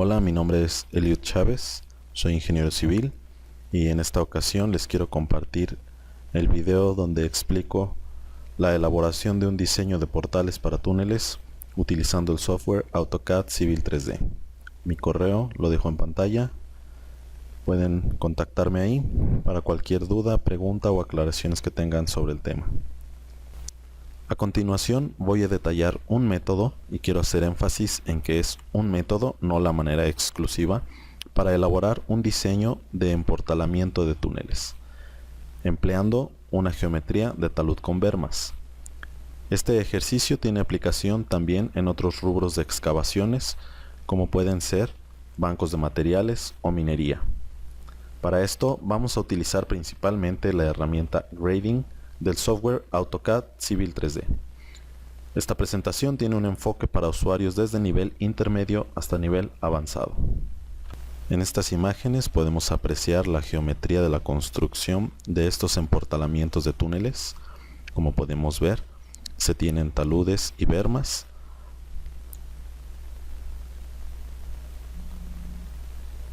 Hola, mi nombre es Eliud Chávez, soy ingeniero civil y en esta ocasión les quiero compartir el video donde explico la elaboración de un diseño de portales para túneles utilizando el software AutoCAD Civil 3D. Mi correo lo dejo en pantalla, pueden contactarme ahí para cualquier duda, pregunta o aclaraciones que tengan sobre el tema. A continuación voy a detallar un método y quiero hacer énfasis en que es un método, no la manera exclusiva, para elaborar un diseño de emportalamiento de túneles, empleando una geometría de talud con bermas. Este ejercicio tiene aplicación también en otros rubros de excavaciones, como pueden ser bancos de materiales o minería. Para esto vamos a utilizar principalmente la herramienta Grading del software AutoCAD Civil 3D. Esta presentación tiene un enfoque para usuarios desde nivel intermedio hasta nivel avanzado. En estas imágenes podemos apreciar la geometría de la construcción de estos emportalamientos de túneles. Como podemos ver, se tienen taludes y bermas.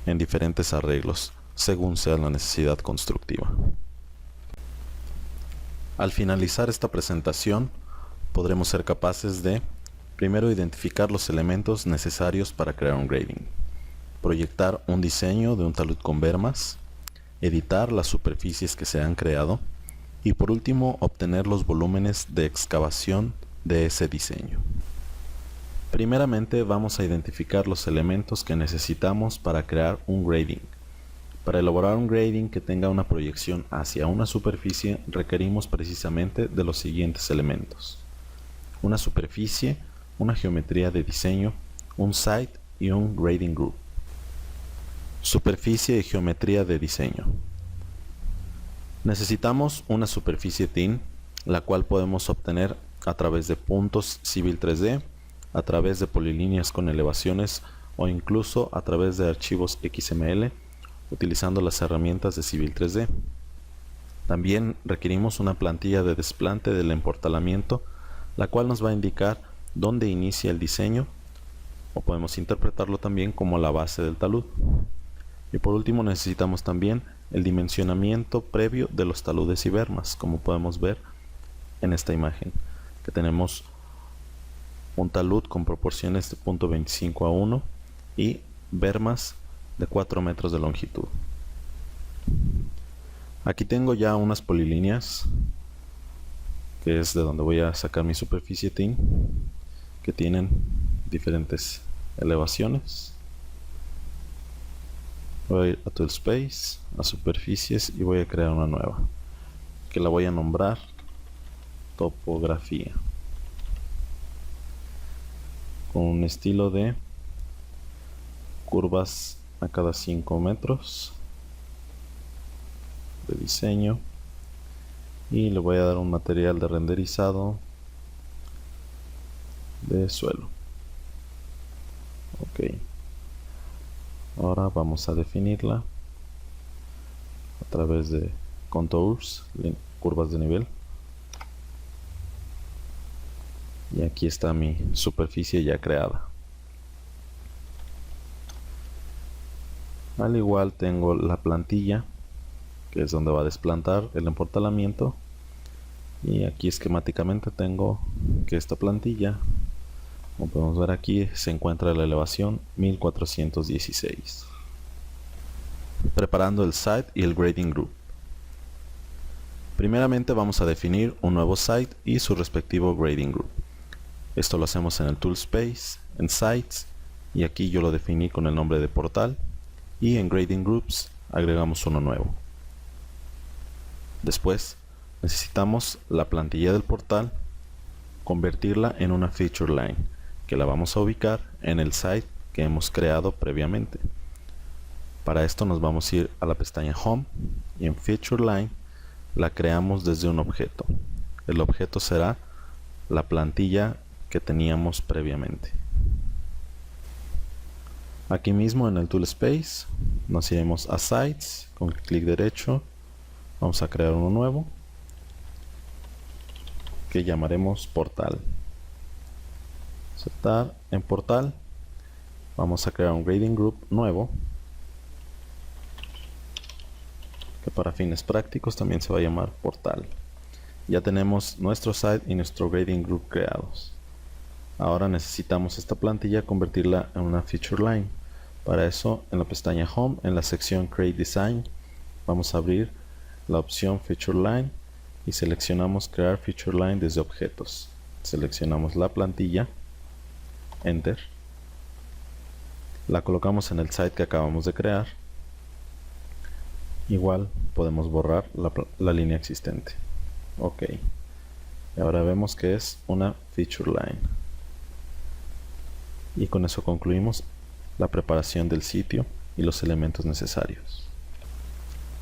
En diferentes arreglos, según sea la necesidad constructiva. Al finalizar esta presentación, podremos ser capaces de, primero, identificar los elementos necesarios para crear un grading, proyectar un diseño de un talud con bermas, editar las superficies que se han creado y por último obtener los volúmenes de excavación de ese diseño. Primeramente vamos a identificar los elementos que necesitamos para crear un grading. Para elaborar un grading que tenga una proyección hacia una superficie requerimos precisamente de los siguientes elementos: una superficie, una geometría de diseño, un site y un grading group. Superficie y geometría de diseño. Necesitamos una superficie thin, la cual podemos obtener a través de puntos Civil 3D, a través de polilíneas con elevaciones o incluso a través de archivos XML utilizando las herramientas de Civil 3D. También requerimos una plantilla de desplante del emportalamiento, la cual nos va a indicar dónde inicia el diseño, o podemos interpretarlo también como la base del talud. Y por último necesitamos también el dimensionamiento previo de los taludes y bermas, como podemos ver en esta imagen, que tenemos un talud con proporciones de 0.25:1 y bermas de 4 metros de longitud. Aquí tengo ya unas polilíneas, que es de donde voy a sacar mi superficie thin, que tienen diferentes elevaciones. Voy a ir a Tool Space, a superficies y voy a crear una nueva, que la voy a nombrar topografía, con un estilo de curvas a cada 5 metros de diseño, y le voy a dar un material de renderizado de suelo. Ok, ahora vamos a definirla a través de contours, curvas de nivel, y aquí está mi superficie ya creada. Al igual tengo la plantilla, que es donde va a desplantar el emportalamiento, y aquí esquemáticamente tengo que esta plantilla, como podemos ver aquí, se encuentra a la elevación 1416. Preparando el site y el grading group. Primeramente vamos a definir un nuevo site y su respectivo grading group. Esto lo hacemos en el Tool Space, en Sites, y aquí yo lo definí con el nombre de portal, y en Grading Groups agregamos uno nuevo. Después necesitamos la plantilla del portal, convertirla en una feature line, que la vamos a ubicar en el site que hemos creado previamente. Para esto nos vamos a ir a la pestaña Home, y en Feature Line la creamos desde un objeto. El objeto será la plantilla que teníamos previamente. Aquí mismo en el Tool Space nos iremos a Sites, con clic derecho vamos a crear uno nuevo que llamaremos Portal. Aceptar en Portal, Vamos a crear un grading group nuevo, que para fines prácticos también se va a llamar portal. Ya tenemos nuestro site y nuestro grading group creados. Ahora necesitamos esta plantilla convertirla en una feature line. Para eso, en la pestaña Home, en la sección Create Design, vamos a abrir la opción Feature Line y seleccionamos Crear Feature Line desde Objetos. Seleccionamos la plantilla, Enter. La colocamos en el site que acabamos de crear. Igual podemos borrar la línea existente. Ok. Y ahora vemos que es una Feature Line. Y con eso concluimos la preparación del sitio y los elementos necesarios.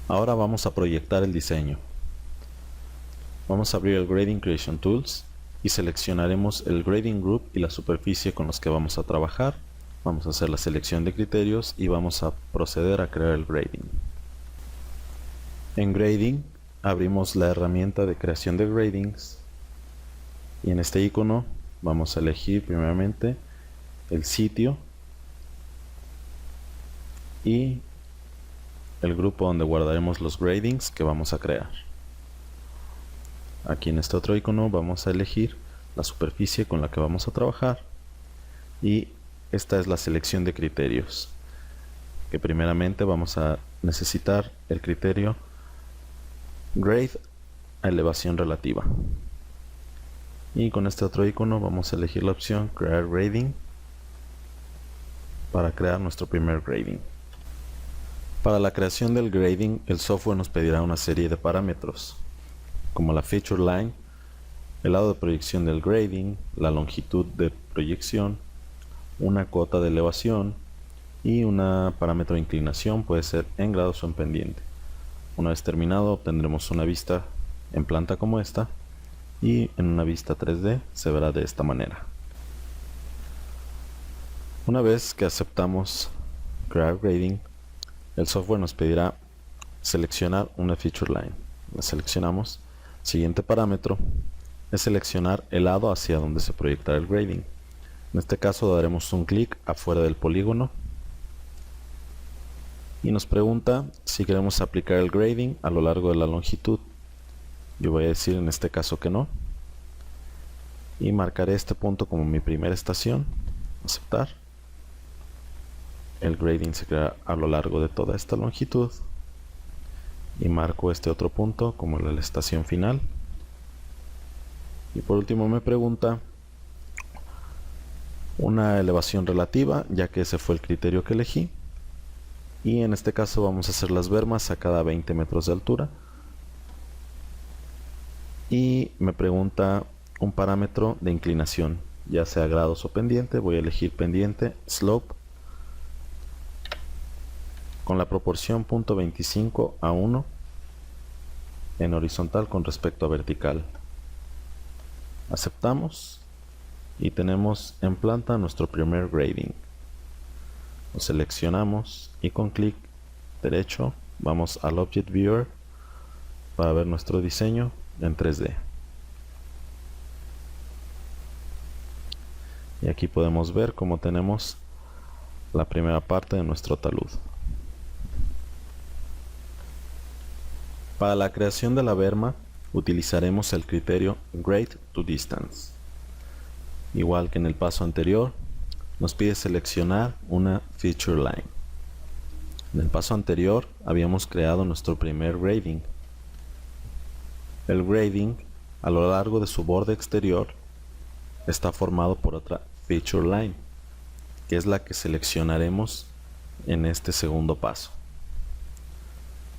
Ahora vamos a proyectar el diseño. Vamos a abrir el Grading Creation Tools y seleccionaremos el Grading Group y la superficie con los que vamos a trabajar. Vamos a hacer la selección de criterios y vamos a proceder a crear el grading. En Grading abrimos la herramienta de creación de gradings y en este icono vamos a elegir primeramente el sitio y el grupo donde guardaremos los gradings que vamos a crear. Aquí en este otro icono vamos a elegir la superficie con la que vamos a trabajar y esta es la selección de criterios, que primeramente vamos a necesitar el criterio grade a elevación relativa, y con este otro icono vamos a elegir la opción crear grading para crear nuestro primer grading. Para la creación del grading, el software nos pedirá una serie de parámetros, como la feature line, el lado de proyección del grading, la longitud de proyección, una cota de elevación y un parámetro de inclinación, puede ser en grados o en pendiente. Una vez terminado, obtendremos una vista en planta como esta, y en una vista 3D se verá de esta manera. Una vez que aceptamos crear grading, el software nos pedirá seleccionar una feature line. La seleccionamos. Siguiente parámetro es seleccionar el lado hacia donde se proyectará el grading. En este caso daremos un clic afuera del polígono y nos pregunta si queremos aplicar el grading a lo largo de la longitud. Yo voy a decir en este caso que no, y marcaré este punto como mi primera estación. Aceptar. El grading se crea a lo largo de toda esta longitud y marco este otro punto como la estación final. Y por último me pregunta una elevación relativa, ya que ese fue el criterio que elegí, y en este caso vamos a hacer las bermas a cada 20 metros de altura. Y me pregunta un parámetro de inclinación, ya sea grados o pendiente. Voy a elegir pendiente, slope, con la proporción 0.25 a 1 en horizontal con respecto a vertical. Aceptamos y tenemos en planta nuestro primer grading. Lo seleccionamos y con clic derecho vamos al Object Viewer para ver nuestro diseño en 3D. Y aquí podemos ver cómo tenemos la primera parte de nuestro talud. Para la creación de la berma utilizaremos el criterio Grade to Distance. Igual que en el paso anterior, nos pide seleccionar una feature line. En el paso anterior habíamos creado nuestro primer grading. El grading a lo largo de su borde exterior está formado por otra feature line, que es la que seleccionaremos en este segundo paso.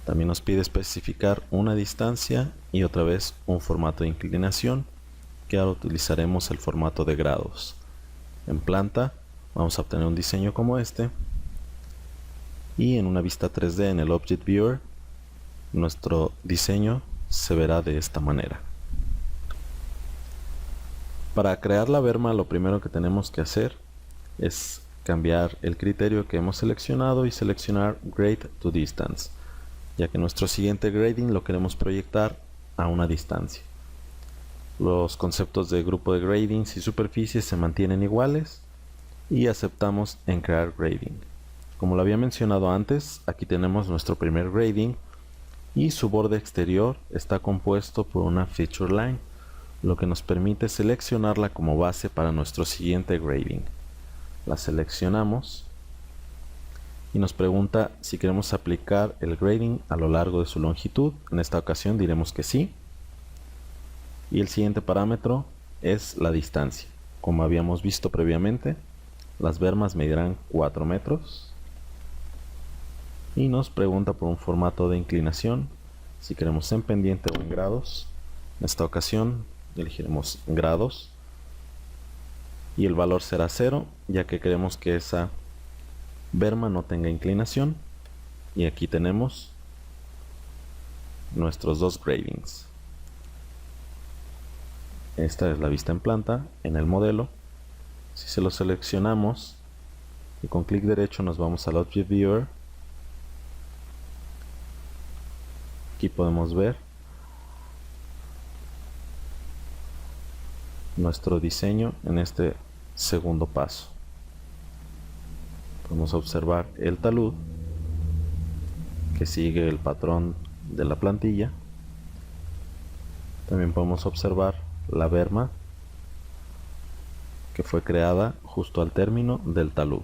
También nos pide especificar una distancia y otra vez un formato de inclinación, que ahora utilizaremos el formato de grados. En planta vamos a obtener un diseño como este, y en una vista 3D en el Object Viewer nuestro diseño se verá de esta manera. Para crear la berma, lo primero que tenemos que hacer es cambiar el criterio que hemos seleccionado y seleccionar Grade to Distance, ya que nuestro siguiente grading lo queremos proyectar a una distancia. Los conceptos de grupo de gradings y superficies se mantienen iguales, y aceptamos en crear grading. Como lo había mencionado antes, aquí tenemos nuestro primer grading y su borde exterior está compuesto por una feature line, lo que nos permite seleccionarla como base para nuestro siguiente grading. La seleccionamos y nos pregunta si queremos aplicar el grading a lo largo de su longitud. En esta ocasión diremos que sí. Y el siguiente parámetro es la distancia. Como habíamos visto previamente, las bermas medirán 4 metros. Y nos pregunta por un formato de inclinación, si queremos en pendiente o en grados. En esta ocasión elegiremos grados. Y el valor será 0, ya que queremos que esa berma no tenga inclinación. Y aquí tenemos nuestros dos gradings. Esta es la vista en planta en el modelo. Si se lo seleccionamos y con clic derecho nos vamos al Object Viewer, aquí podemos ver nuestro diseño en este segundo paso. Podemos observar el talud que sigue el patrón de la plantilla. También podemos observar la berma que fue creada justo al término del talud.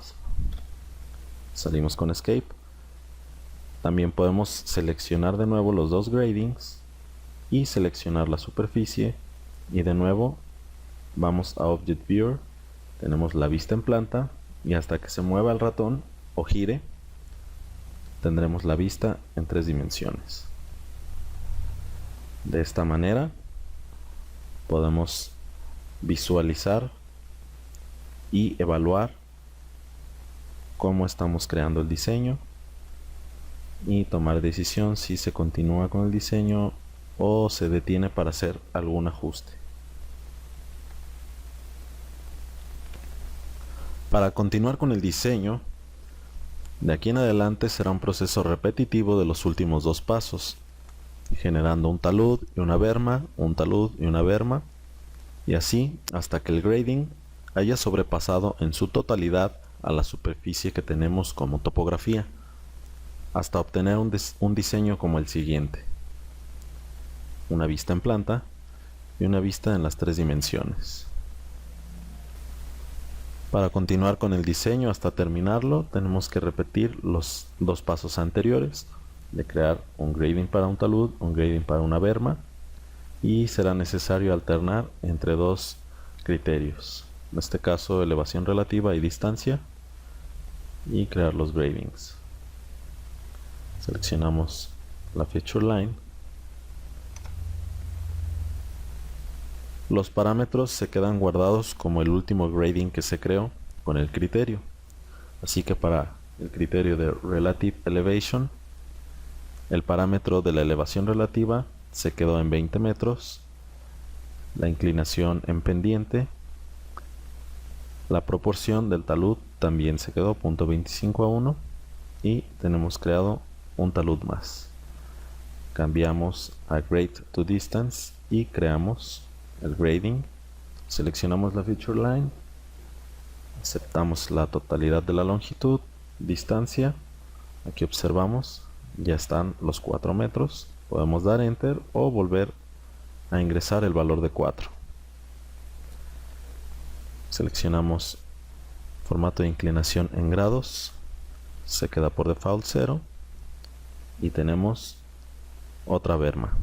Salimos con Escape. También podemos seleccionar de nuevo los dos gradings y seleccionar la superficie, y de nuevo vamos a Object Viewer, tenemos la vista en planta y hasta que se mueva el ratón o gire tendremos la vista en 3 dimensiones. De esta manera podemos visualizar y evaluar cómo estamos creando el diseño y tomar decisión si se continúa con el diseño o se detiene para hacer algún ajuste. Para continuar con el diseño, de aquí en adelante será un proceso repetitivo de los últimos dos pasos, generando un talud y una berma, un talud y una berma, y así hasta que el grading haya sobrepasado en su totalidad a la superficie que tenemos como topografía, hasta obtener un diseño como el siguiente: una vista en planta y una vista en las 3 dimensiones. Para continuar con el diseño hasta terminarlo, tenemos que repetir los dos pasos anteriores, de crear un grading para un talud, un grading para una berma, y será necesario alternar entre dos criterios, en este caso elevación relativa y distancia, y crear los gradings. Seleccionamos la feature line. Los parámetros se quedan guardados como el último grading que se creó con el criterio. Así que para el criterio de Relative Elevation, el parámetro de la elevación relativa se quedó en 20 metros, la inclinación en pendiente, la proporción del talud también se quedó 0.25:1 y tenemos creado un talud más. Cambiamos a Grade to Distance y creamos el grading. Seleccionamos la feature line, aceptamos la totalidad de la longitud, distancia. Aquí observamos, ya están los 4 metros. Podemos dar Enter o volver a ingresar el valor de 4. Seleccionamos formato de inclinación en grados, se queda por default 0 y tenemos otra berma.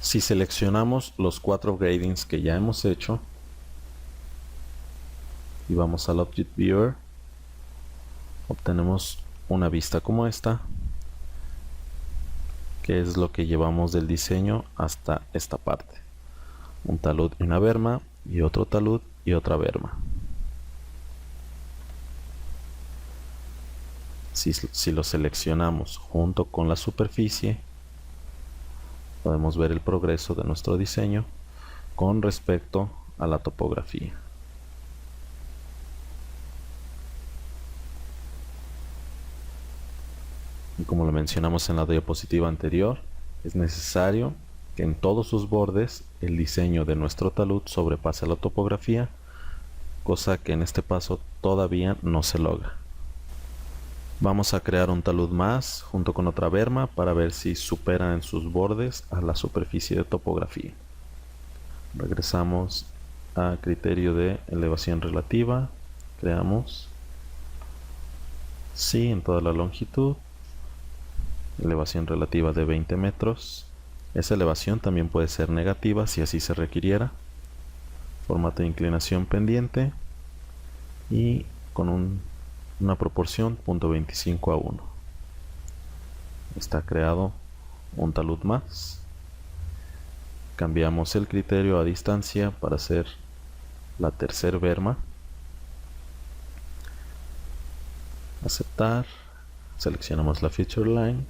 Si seleccionamos los 4 gradings que ya hemos hecho y vamos al Object Viewer, obtenemos una vista como esta, que es lo que llevamos del diseño hasta esta parte: un talud y una berma, y otro talud y otra berma. Si lo seleccionamos junto con la superficie, podemos ver el progreso de nuestro diseño con respecto a la topografía. Y como lo mencionamos en la diapositiva anterior, es necesario que en todos sus bordes el diseño de nuestro talud sobrepase la topografía, cosa que en este paso todavía no se logra. Vamos a crear un talud más junto con otra berma para ver si supera en sus bordes a la superficie de topografía. Regresamos a criterio de elevación relativa, creamos sí en toda la longitud, elevación relativa de 20 metros. Esa elevación también puede ser negativa si así se requiriera. Formato de inclinación pendiente y con una proporción 0.25:1. Está creado un talud más. Cambiamos el criterio a distancia para hacer la tercera berma. Aceptar. Seleccionamos la feature line.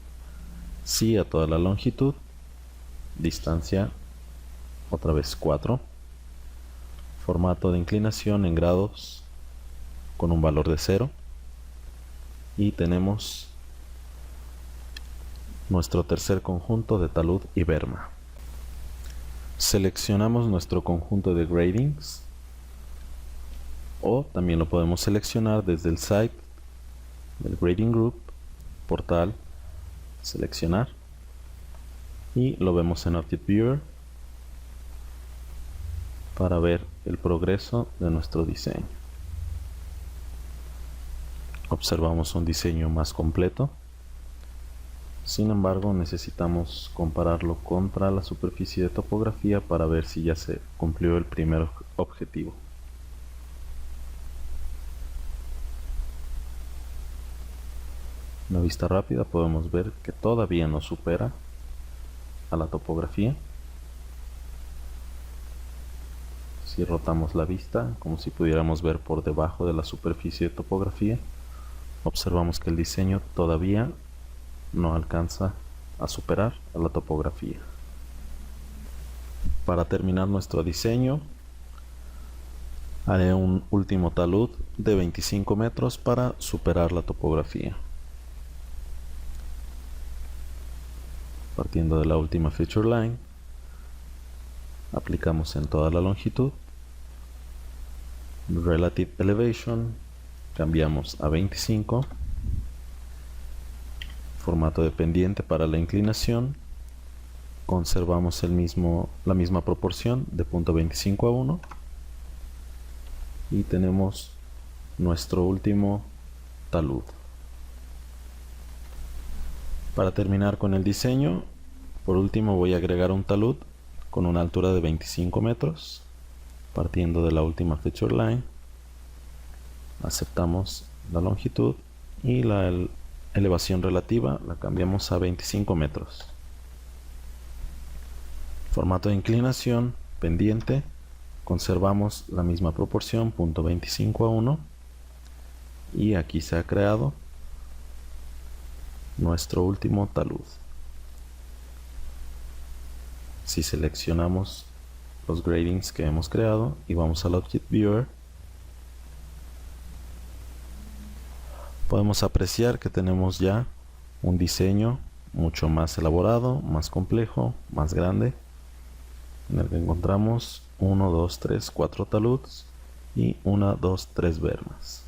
Sí a toda la longitud. Distancia otra vez 4. Formato de inclinación en grados con un valor de 0. Y tenemos nuestro tercer conjunto de talud y berma. Seleccionamos nuestro conjunto de gradings, o también lo podemos seleccionar desde el site del grading group, portal, seleccionar, y lo vemos en Object Viewer para ver el progreso de nuestro diseño. Observamos un diseño más completo. Sin embargo, necesitamos compararlo contra la superficie de topografía para ver si ya se cumplió el primer objetivo. En una vista rápida podemos ver que todavía no supera a la topografía. Si rotamos la vista, como si pudiéramos ver por debajo de la superficie de topografía, observamos que el diseño todavía no alcanza a superar a la topografía. Para terminar nuestro diseño, haré un último talud de 25 metros para superar la topografía. Partiendo de la última feature line, aplicamos en toda la longitud, Relative Elevation, cambiamos a 25, formato de pendiente para la inclinación, conservamos la misma proporción de 0.25:1 y tenemos nuestro último talud. Para terminar con el diseño, por último voy a agregar un talud con una altura de 25 metros, partiendo de la última feature line. Aceptamos la longitud y la elevación relativa la cambiamos a 25 metros. Formato de inclinación pendiente, conservamos la misma proporción 0.25:1 y aquí se ha creado nuestro último talud. Si seleccionamos los gradings que hemos creado y vamos al Object Viewer, podemos apreciar que tenemos ya un diseño mucho más elaborado, más complejo, más grande, en el que encontramos 1, 2, 3, 4 taluds y 1, 2, 3 bermas.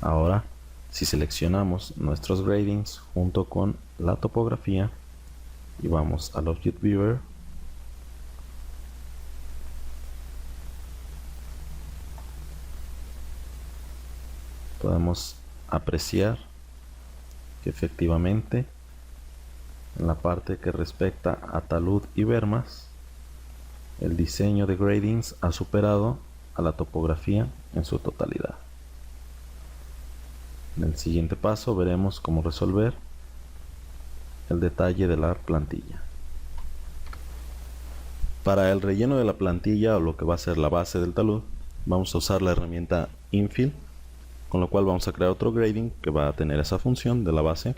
Ahora, si seleccionamos nuestros gradings junto con la topografía y vamos al Object Viewer, podemos apreciar que efectivamente en la parte que respecta a talud y bermas, el diseño de gradings ha superado a la topografía en su totalidad. En el siguiente paso veremos cómo resolver el detalle de la plantilla. Para el relleno de la plantilla, o lo que va a ser la base del talud, vamos a usar la herramienta Infill, con lo cual vamos a crear otro grading que va a tener esa función de la base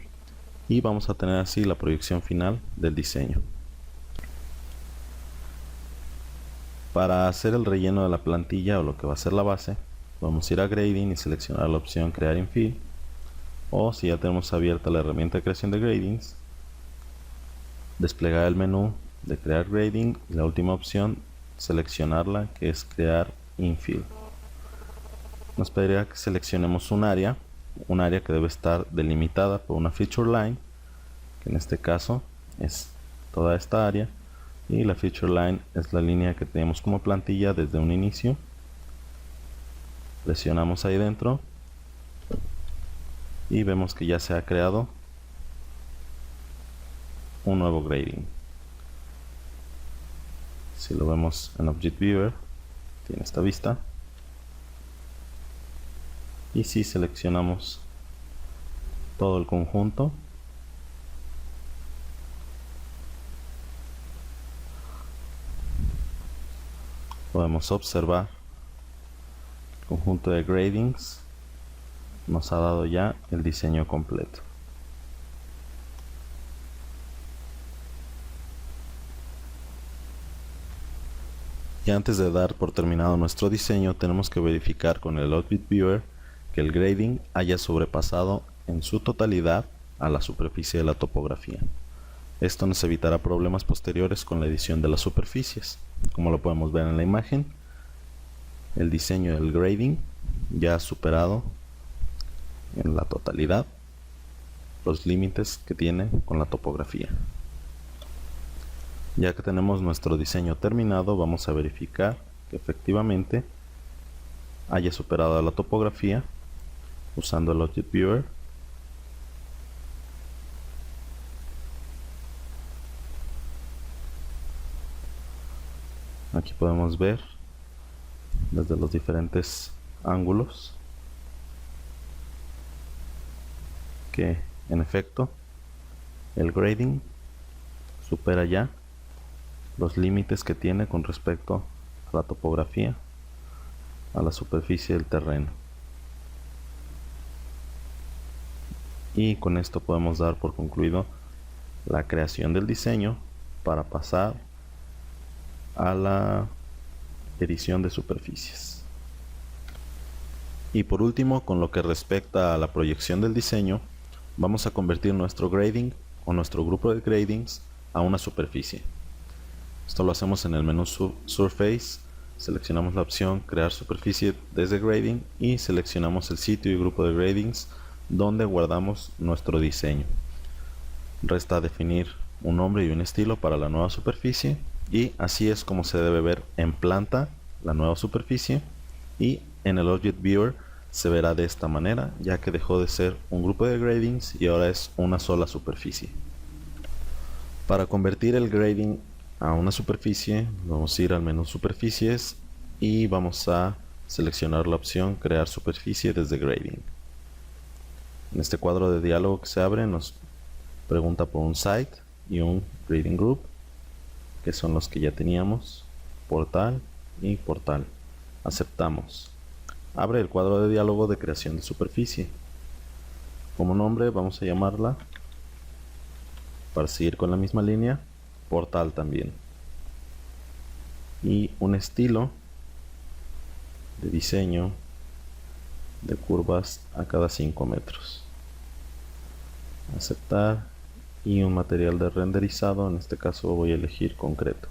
y vamos a tener así la proyección final del diseño. Para hacer el relleno de la plantilla, o lo que va a ser la base, vamos a ir a Grading y seleccionar la opción Crear Infill, o si ya tenemos abierta la herramienta de creación de gradings, desplegar el menú de crear grading y la última opción seleccionarla, que es crear infill. Nos pediría que seleccionemos un área que debe estar delimitada por una feature line, que en este caso es toda esta área, y la feature line es la línea que tenemos como plantilla desde un inicio. Presionamos ahí dentro y vemos que ya se ha creado un nuevo grading. Si lo vemos en Object Viewer, tiene esta vista. Y si seleccionamos todo el conjunto, podemos observar el conjunto de gradings nos ha dado ya el diseño completo. Y antes de dar por terminado nuestro diseño, tenemos que verificar con el Object Viewer que el grading haya sobrepasado en su totalidad a la superficie de la topografía. Esto nos evitará problemas posteriores con la edición de las superficies. Como lo podemos ver en la imagen, el diseño del grading ya ha superado en la totalidad los límites que tiene con la topografía. Ya que tenemos nuestro diseño terminado, vamos a verificar que efectivamente haya superado a la topografía usando el Object Viewer. Aquí podemos ver desde los diferentes ángulos que en efecto el grading supera ya los límites que tiene con respecto a la topografía, a la superficie del terreno. Y con esto podemos dar por concluido la creación del diseño para pasar a la edición de superficies. Y por último, con lo que respecta a la proyección del diseño, vamos a convertir nuestro grading o nuestro grupo de gradings a una superficie. Esto lo hacemos en el menú Surface, seleccionamos la opción crear superficie desde grading y seleccionamos el sitio y grupo de gradings donde guardamos nuestro diseño. Resta definir un nombre y un estilo para la nueva superficie, y así es como se debe ver en planta la nueva superficie, y en el Object Viewer se verá de esta manera, ya que dejó de ser un grupo de gradings y ahora es una sola superficie. Para convertir el grading a una superficie, vamos a ir al menú superficies y vamos a seleccionar la opción crear superficie desde grading. En este cuadro de diálogo que se abre nos pregunta por un site y un grading group, que son los que ya teníamos, portal y portal. Aceptamos. Abre el cuadro de diálogo de creación de superficie. Como nombre vamos a llamarla, para seguir con la misma línea, portal también. Y un estilo de diseño de curvas a cada 5 metros. Aceptar. Y un material de renderizado, en este caso voy a elegir concreto.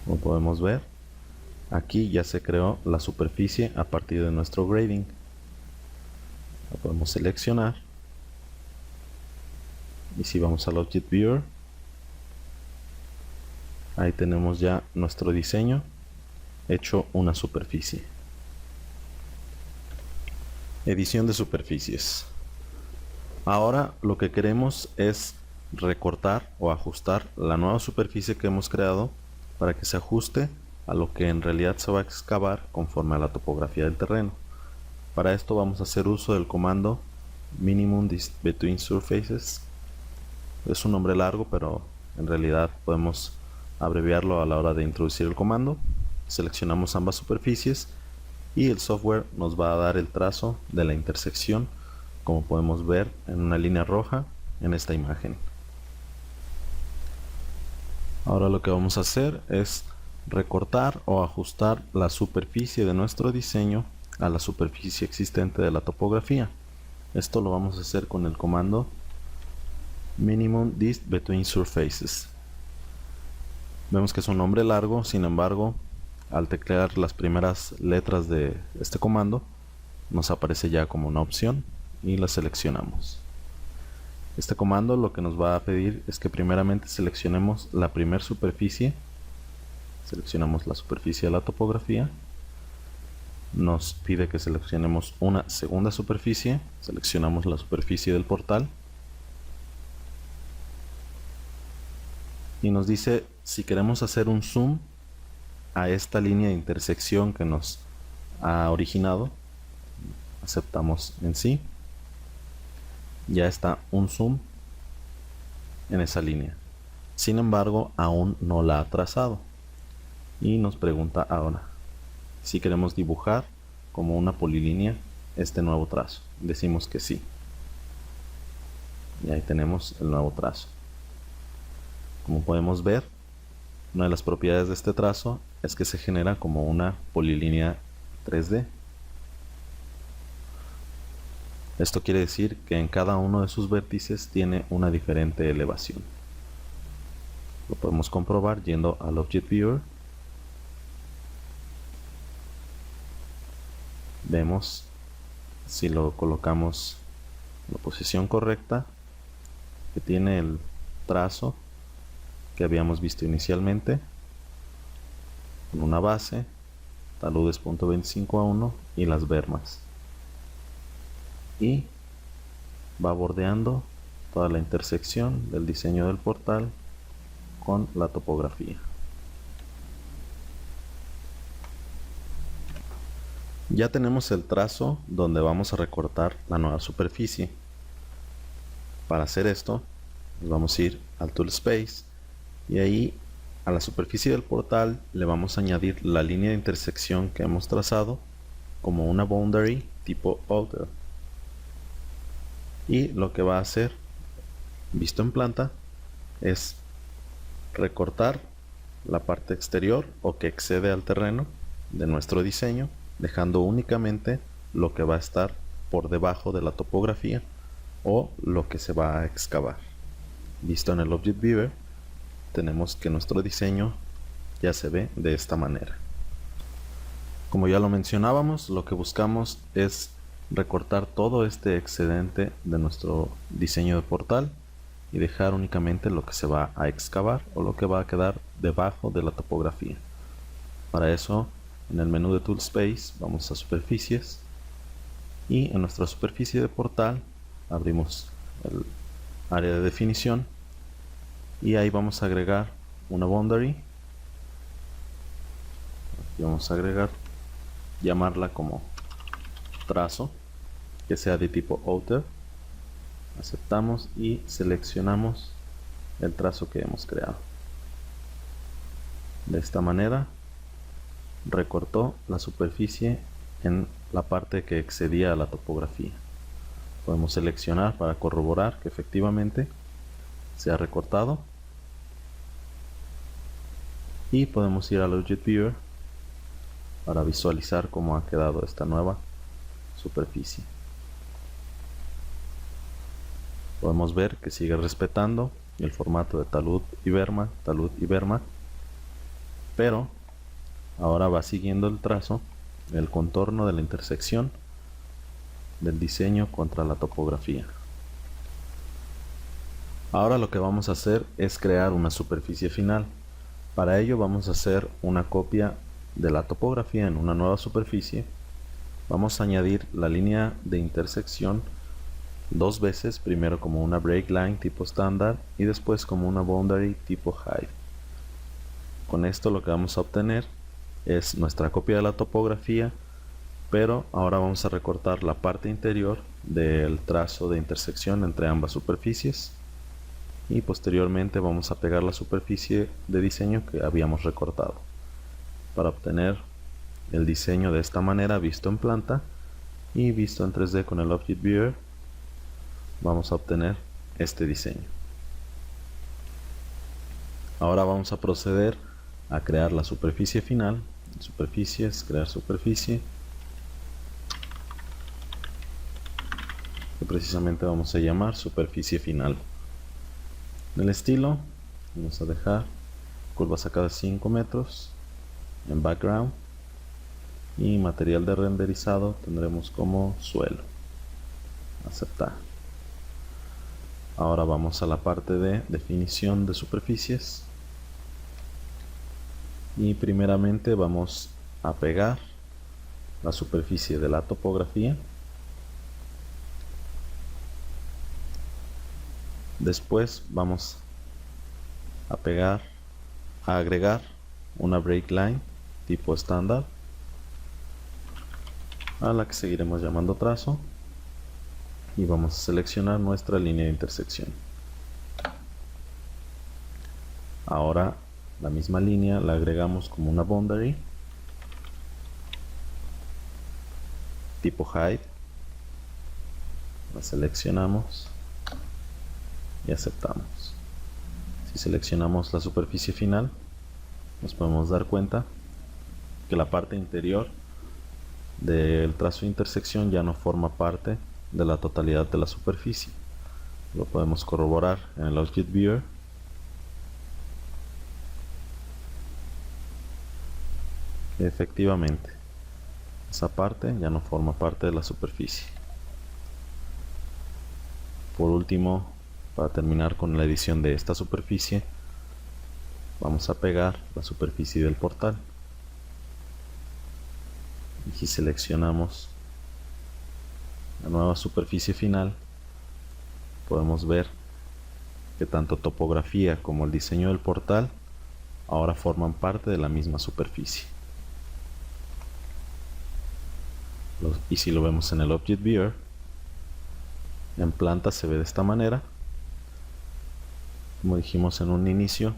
Como podemos ver, aquí ya se creó la superficie a partir de nuestro grading. La podemos seleccionar y si vamos al Object Viewer, ahí tenemos ya nuestro diseño hecho una superficie. Edición de superficies. Ahora lo que queremos es recortar o ajustar la nueva superficie que hemos creado para que se ajuste a lo que en realidad se va a excavar conforme a la topografía del terreno. Para esto vamos a hacer uso del comando minimum distance between surfaces. Es un nombre largo, pero en realidad podemos abreviarlo a la hora de introducir el comando. Seleccionamos ambas superficies y el software nos va a dar el trazo de la intersección, como podemos ver en una línea roja en esta imagen. Ahora lo que vamos a hacer es recortar o ajustar la superficie de nuestro diseño a la superficie existente de la topografía. Esto lo vamos a hacer con el comando minimum dist between surfaces. Vemos que es un nombre largo, sin embargo, al teclear las primeras letras de este comando, nos aparece ya como una opción y la seleccionamos. Este comando lo que nos va a pedir es que primeramente seleccionemos la primera superficie. Seleccionamos la superficie de la topografía. Nos pide que seleccionemos una segunda superficie. Seleccionamos la superficie del portal. Y nos dice si queremos hacer un zoom a esta línea de intersección que nos ha originado. Aceptamos en sí. Ya está un zoom en esa línea. Sin embargo, aún no la ha trazado. Y nos pregunta ahora si queremos dibujar como una polilínea este nuevo trazo. Decimos que sí. Y ahí tenemos el nuevo trazo. Como podemos ver, una de las propiedades de este trazo es que se genera como una polilínea 3D. Esto quiere decir que en cada uno de sus vértices tiene una diferente elevación. Lo podemos comprobar yendo al Object Viewer. Vemos si lo colocamos en la posición correcta, que tiene el trazo que habíamos visto inicialmente, con una base, taludes .25:1 y las bermas. Y va bordeando toda la intersección del diseño del portal con la topografía. Ya tenemos el trazo donde vamos a recortar la nueva superficie. Para hacer esto, nos vamos a ir al Tool Space y ahí a la superficie del portal le vamos a añadir la línea de intersección que hemos trazado como una boundary tipo outer. Y lo que va a hacer, visto en planta, es recortar la parte exterior o que excede al terreno de nuestro diseño, dejando únicamente lo que va a estar por debajo de la topografía o lo que se va a excavar. Visto en el Object Viewer, tenemos que nuestro diseño ya se ve de esta manera. Como ya lo mencionábamos, lo que buscamos es recortar todo este excedente de nuestro diseño de portal y dejar únicamente lo que se va a excavar o lo que va a quedar debajo de la topografía. Para eso, en el menú de Tool Space vamos a Superficies y en nuestra superficie de portal abrimos el área de definición y ahí vamos a agregar una boundary. Aquí vamos a agregar, llamarla como trazo, que sea de tipo outer. Aceptamos y seleccionamos el trazo que hemos creado. De esta manera recortó la superficie en la parte que excedía a la topografía. Podemos seleccionar para corroborar que efectivamente se ha recortado y podemos ir al Object Viewer para visualizar cómo ha quedado esta nueva superficie. Podemos ver que sigue respetando el formato de talud y berma, pero ahora va siguiendo el trazo, el contorno de la intersección del diseño contra la topografía. Ahora lo que vamos a hacer es crear una superficie final. Para ello vamos a hacer una copia de la topografía en una nueva superficie. Vamos a añadir la línea de intersección dos veces, primero como una break line tipo estándar y después como una boundary tipo hide. Con esto lo que vamos a obtener es nuestra copia de la topografía, pero ahora vamos a recortar la parte interior del trazo de intersección entre ambas superficies y posteriormente vamos a pegar la superficie de diseño que habíamos recortado para obtener el diseño de esta manera visto en planta y visto en 3D con el Object Viewer. Vamos a obtener este diseño. Ahora vamos a proceder a crear la superficie final. Superficies, crear superficie, que precisamente vamos a llamar superficie final. En el estilo vamos a dejar curvas a cada 5 metros en background, y material de renderizado tendremos como suelo. Aceptar. Ahora vamos a la parte de definición de superficies, y primeramente vamos a pegar la superficie de la topografía. Después vamos a agregar una break line tipo estándar, a la que seguiremos llamando trazo, y vamos a seleccionar nuestra línea de intersección. Ahora la misma línea la agregamos como una boundary tipo height, la seleccionamos y aceptamos. Si seleccionamos la superficie final, nos podemos dar cuenta que la parte interior del trazo de intersección ya no forma parte de la totalidad de la superficie. Lo podemos corroborar en el Object Viewer. Efectivamente, esa parte ya no forma parte de la superficie. Por último, para terminar con la edición de esta superficie, vamos a pegar la superficie del portal. Y si seleccionamos la nueva superficie final, podemos ver que tanto topografía como el diseño del portal ahora forman parte de la misma superficie. Y si lo vemos en el Object Viewer, en planta se ve de esta manera. Como dijimos en un inicio,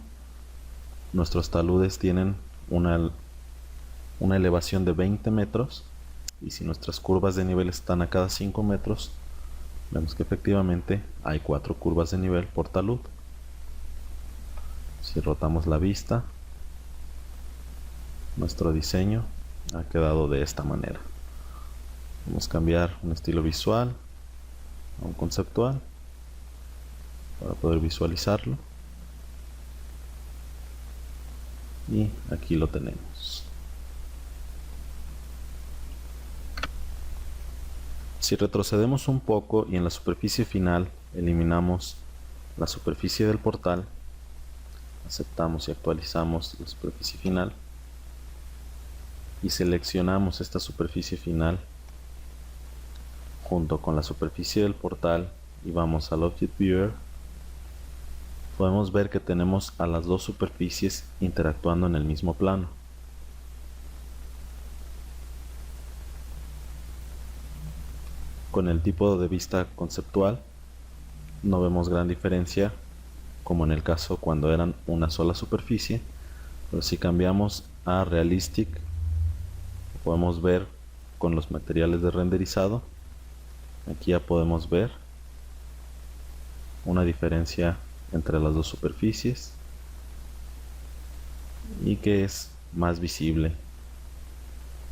nuestros taludes tienen una elevación de 20 metros, y si nuestras curvas de nivel están a cada 5 metros, vemos que efectivamente hay 4 curvas de nivel por talud. Si rotamos la vista, nuestro diseño ha quedado de esta manera. Vamos a cambiar un estilo visual a un conceptual para poder visualizarlo, y aquí lo tenemos. Si retrocedemos un poco y en la superficie final eliminamos la superficie del portal, aceptamos y actualizamos la superficie final y seleccionamos esta superficie final junto con la superficie del portal y vamos al Object Viewer, podemos ver que tenemos a las dos superficies interactuando en el mismo plano. Con el tipo de vista conceptual no vemos gran diferencia, como en el caso cuando eran una sola superficie, pero si cambiamos a Realistic, podemos ver con los materiales de renderizado. Aquí ya podemos ver una diferencia entre las dos superficies y que es más visible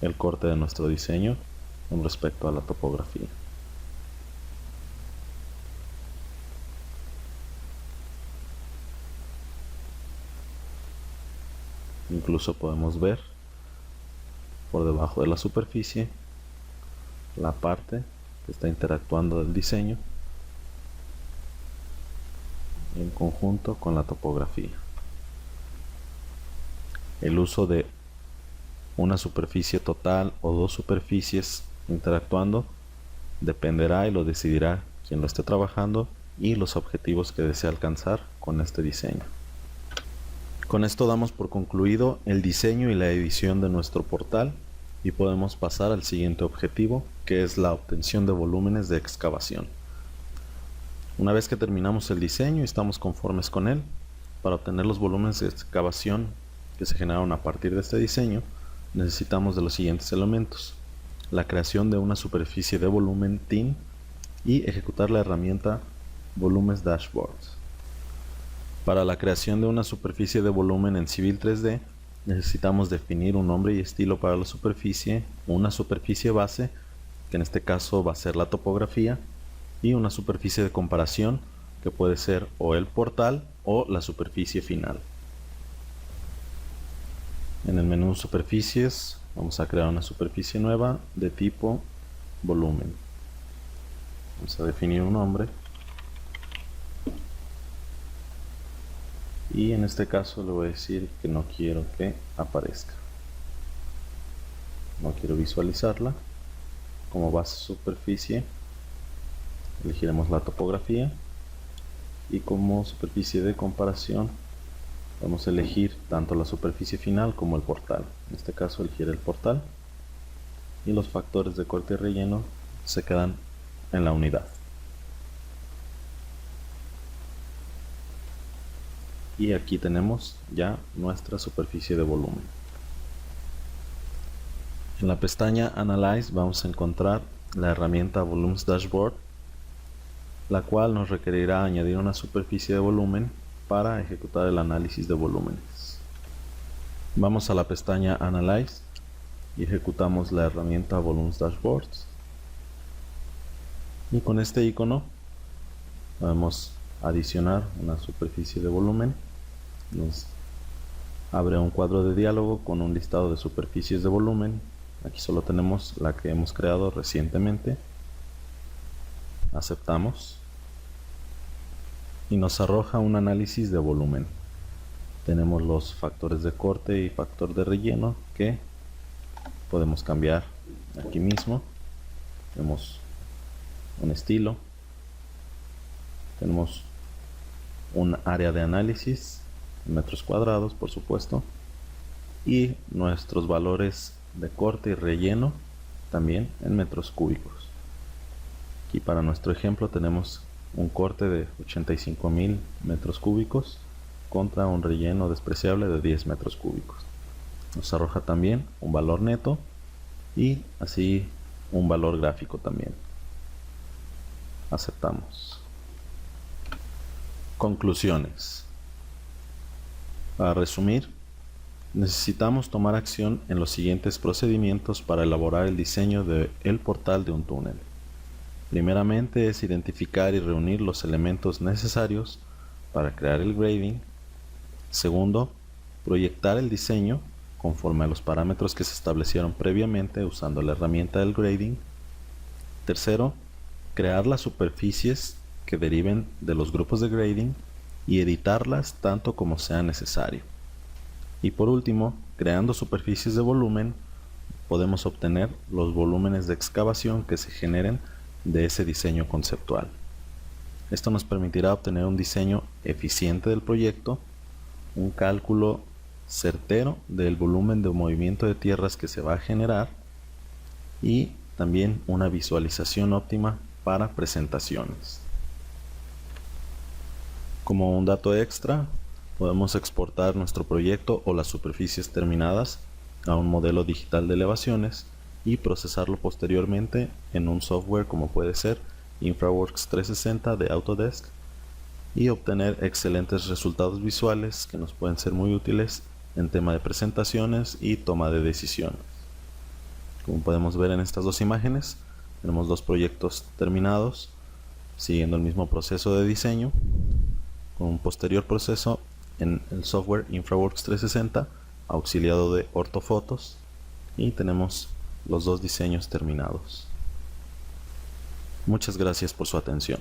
el corte de nuestro diseño con respecto a la topografía. Incluso podemos ver por debajo de la superficie la parte que está interactuando del diseño en conjunto con la topografía. El uso de una superficie total o dos superficies interactuando dependerá y lo decidirá quien lo esté trabajando y los objetivos que desea alcanzar con este diseño. Con esto damos por concluido el diseño y la edición de nuestro portal y podemos pasar al siguiente objetivo, que es la obtención de volúmenes de excavación. Una vez que terminamos el diseño y estamos conformes con él, para obtener los volúmenes de excavación que se generaron a partir de este diseño, necesitamos de los siguientes elementos: la creación de una superficie de volumen TIN y ejecutar la herramienta Volumes Dashboard. Para la creación de una superficie de volumen en Civil 3D, necesitamos definir un nombre y estilo para la superficie, una superficie base, que en este caso va a ser la topografía, y una superficie de comparación que puede ser o el portal o la superficie final. En el menú superficies vamos a crear una superficie nueva de tipo volumen. Vamos a definir un nombre y en este caso le voy a decir que no quiero que aparezca, no quiero visualizarla. Como base superficie elegiremos la topografía y como superficie de comparación vamos a elegir tanto la superficie final como el portal. En este caso elegir el portal y los factores de corte y relleno se quedan en la unidad. Y aquí tenemos ya nuestra superficie de volumen. En la pestaña Analyze vamos a encontrar la herramienta Volumes Dashboard, la cual nos requerirá añadir una superficie de volumen para ejecutar el análisis de volúmenes. Vamos a la pestaña Analyze y ejecutamos la herramienta Volumes Dashboards. Y con este icono podemos adicionar una superficie de volumen. Nos abre un cuadro de diálogo con un listado de superficies de volumen. Aquí solo tenemos la que hemos creado recientemente. Aceptamos y nos arroja un análisis de volumen. Tenemos los factores de corte y factor de relleno que podemos cambiar aquí mismo. Tenemos un estilo, tenemos un área de análisis en metros cuadrados, por supuesto, y nuestros valores de corte y relleno también en metros cúbicos. Aquí para nuestro ejemplo tenemos un corte de 85.000 metros cúbicos contra un relleno despreciable de 10 metros cúbicos. Nos arroja también un valor neto y así un valor gráfico también. Aceptamos. Conclusiones. Para resumir, necesitamos tomar acción en los siguientes procedimientos para elaborar el diseño del portal de un túnel. Primeramente es identificar y reunir los elementos necesarios para crear el grading. Segundo, proyectar el diseño conforme a los parámetros que se establecieron previamente usando la herramienta del grading. Tercero, crear las superficies que deriven de los grupos de grading y editarlas tanto como sea necesario. Y por último, creando superficies de volumen, podemos obtener los volúmenes de excavación que se generen de ese diseño conceptual. Esto nos permitirá obtener un diseño eficiente del proyecto, un cálculo certero del volumen de movimiento de tierras que se va a generar y también una visualización óptima para presentaciones. Como un dato extra, podemos exportar nuestro proyecto o las superficies terminadas a un modelo digital de elevaciones y procesarlo posteriormente en un software como puede ser InfraWorks 360 de Autodesk y obtener excelentes resultados visuales que nos pueden ser muy útiles en tema de presentaciones y toma de decisiones. Como podemos ver en estas dos imágenes, tenemos dos proyectos terminados siguiendo el mismo proceso de diseño con un posterior proceso en el software InfraWorks 360 auxiliado de ortofotos y tenemos los dos diseños terminados. Muchas gracias por su atención.